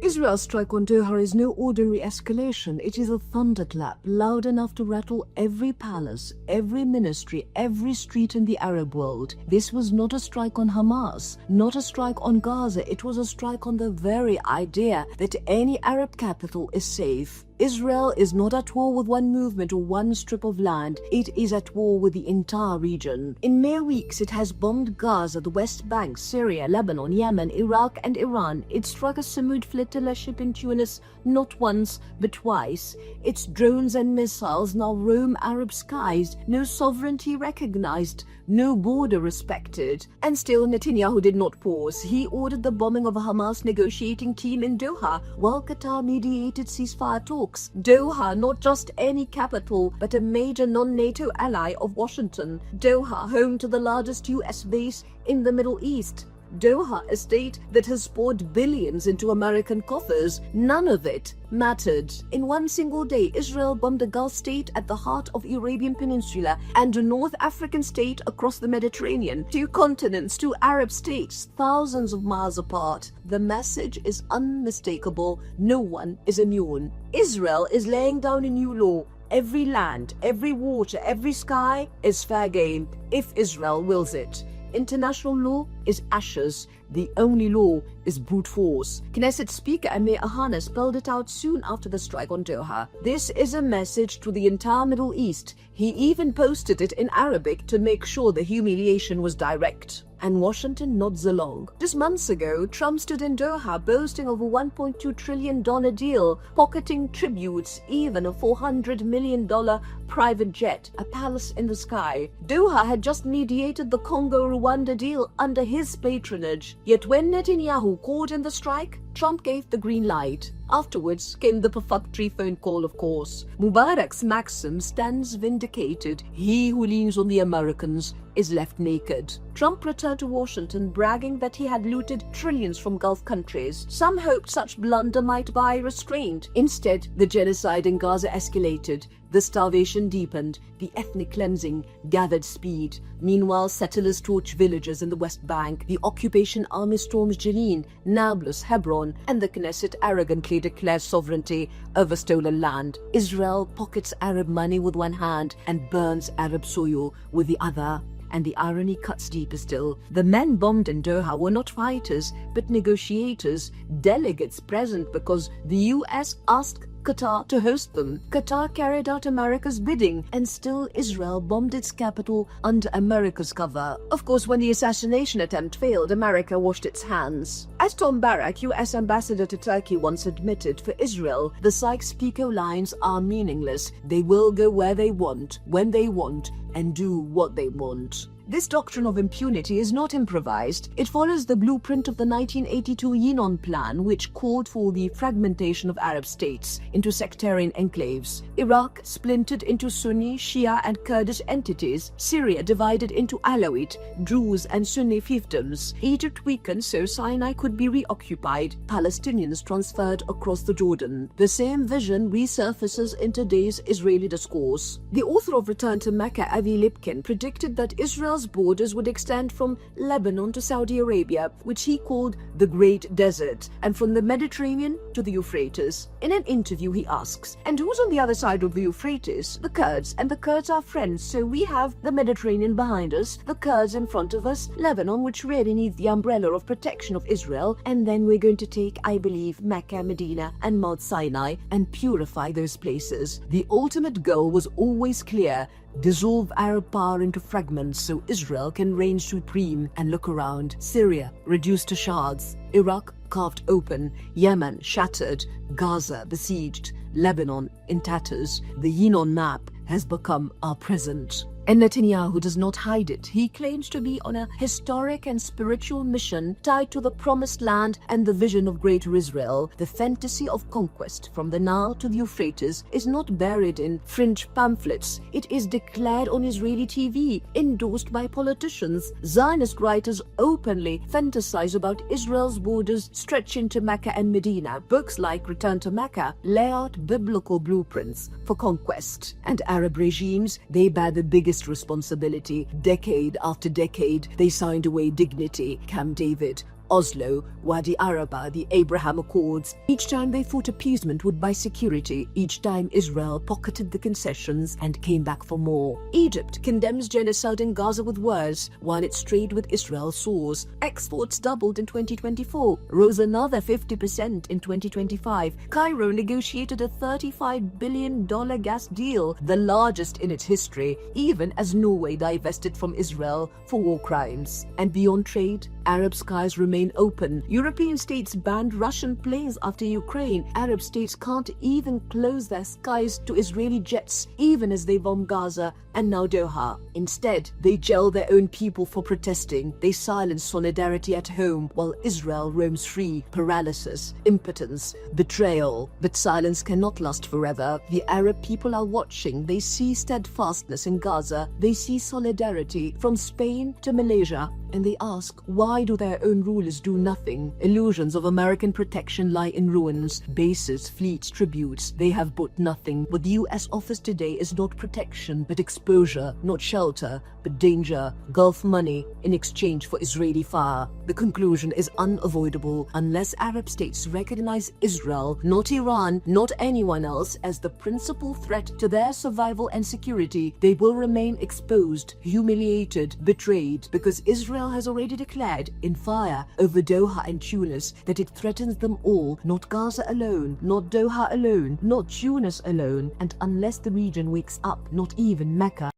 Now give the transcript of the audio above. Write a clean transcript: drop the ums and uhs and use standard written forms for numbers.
Israel's strike on Doha is no ordinary escalation. It is a thunderclap loud enough to rattle every palace, every ministry, every street in the Arab world. This was not a strike on Hamas, not a strike on Gaza. It was a strike on the very idea that any Arab capital is safe. Israel is not at war with one movement or one strip of land. It is at war with the entire region. In mere weeks, it has bombed Gaza, the West Bank, Syria, Lebanon, Yemen, Iraq, and Iran. It struck a Samud flotilla ship in Tunis not once, but twice. Its drones and missiles now roam Arab skies. No sovereignty recognized, no border respected. And still, Netanyahu did not pause. He ordered the bombing of a Hamas negotiating team in Doha, while Qatar mediated ceasefire talks. Doha, not just any capital, but a major non-NATO ally of Washington. Doha, home to the largest US base in the Middle East. Doha, a state that has poured billions into American coffers. None of it mattered. In one single day, Israel bombed a Gulf state at the heart of the Arabian Peninsula and a North African state across the Mediterranean. Two continents, two Arab states, thousands of miles apart. The message is unmistakable. No one is immune. Israel is laying down a new law. Every land, every water, every sky is fair game if Israel wills it. International law is ashes. The only law is brute force. Knesset Speaker Amir Ohana spelled it out soon after the strike on Doha. This is a message to the entire Middle East. He even posted it in Arabic to make sure the humiliation was direct. And Washington nods along. Just months ago, Trump stood in Doha boasting of a $1.2 trillion deal, pocketing tributes, even a $400 million private jet, a palace in the sky. Doha had just mediated the Congo-Rwanda deal under his patronage. Yet when Netanyahu called in the strike, Trump gave the green light. Afterwards came the perfunctory phone call, of course. Mubarak's maxim stands vindicated. He who leans on the Americans is left naked. Trump returned to Washington bragging that he had looted trillions from Gulf countries. Some hoped such blunder might buy restraint. Instead, the genocide in Gaza escalated. The starvation deepened, the ethnic cleansing gathered speed. Meanwhile, settlers torch villages in the West Bank. The occupation army storms Jenin, Nablus, Hebron, and the Knesset arrogantly declares sovereignty over stolen land. Israel pockets Arab money with one hand and burns Arab soil with the other. And the irony cuts deeper still. The men bombed in Doha were not fighters, but negotiators, delegates present because the US asked Qatar to host them. Qatar carried out America's bidding, and still Israel bombed its capital under America's cover. Of course, when the assassination attempt failed, America washed its hands. As Tom Barak, US ambassador to Turkey, once admitted, for Israel, the Sykes-Picot lines are meaningless. They will go where they want, when they want, and do what they want. This doctrine of impunity is not improvised. It follows the blueprint of the 1982 Yinon Plan, which called for the fragmentation of Arab states into sectarian enclaves. Iraq splintered into Sunni, Shia, and Kurdish entities. Syria divided into Alawite, Druze, and Sunni fiefdoms. Egypt weakened so Sinai could be reoccupied. Palestinians transferred across the Jordan. The same vision resurfaces in today's Israeli discourse. The author of Return to Mecca, Avi Lipkin, predicted that Israel's borders would extend from Lebanon to Saudi Arabia, which he called the Great Desert, and from the Mediterranean to the Euphrates. In an interview, he asks, "And who's on the other side of the Euphrates?" "The Kurds, and the Kurds are friends, so we have the Mediterranean behind us, the Kurds in front of us, Lebanon, which really needs the umbrella of protection of Israel, and then we're going to take, I believe, Mecca, Medina, and Mount Sinai, and purify those places." The ultimate goal was always clear: dissolve Arab power into fragments so Israel can reign supreme and look around. Syria reduced to shards, Iraq carved open, Yemen shattered, Gaza besieged, Lebanon in tatters. The Yinon map has become our present. And Netanyahu does not hide it. He claims to be on a historic and spiritual mission tied to the promised land and the vision of Greater Israel. The fantasy of conquest from the Nile to the Euphrates is not buried in fringe pamphlets. It is declared on Israeli TV, endorsed by politicians. Zionist writers openly fantasize about Israel's borders stretching to Mecca and Medina. Books like Return to Mecca lay out biblical blueprints for conquest. And Arab regimes, they bear the biggest responsibility. Decade after decade, they signed away dignity. Camp David, Oslo, Wadi Araba, the Abraham Accords. Each time they thought appeasement would buy security, each time Israel pocketed the concessions and came back for more. Egypt condemns genocide in Gaza with words, while its trade with Israel soars. Exports doubled in 2024, rose another 50% in 2025. Cairo negotiated a $35 billion gas deal, the largest in its history, even as Norway divested from Israel for war crimes. And beyond trade, Arab skies remain open. European states banned Russian planes after Ukraine. Arab states can't even close their skies to Israeli jets, even as they bomb Gaza and now Doha. Instead, they jail their own people for protesting. They silence solidarity at home while Israel roams free. Paralysis, impotence, betrayal. But silence cannot last forever. The Arab people are watching. They see steadfastness in Gaza. They see solidarity from Spain to Malaysia. And they ask, why do their own rulers do nothing? Illusions of American protection lie in ruins. Bases, fleets, tributes, they have bought nothing. What the US offers today is not protection, but exposure, not shelter, but danger, Gulf money in exchange for Israeli fire. The conclusion is unavoidable unless Arab states recognize Israel, not Iran, not anyone else, as the principal threat to their survival and security. They will remain exposed, humiliated, betrayed, because Israel has already declared in fire over Doha and Tunis that it threatens them all, not Gaza alone, not Doha alone, not Tunis alone, and unless the region wakes up, not even Mecca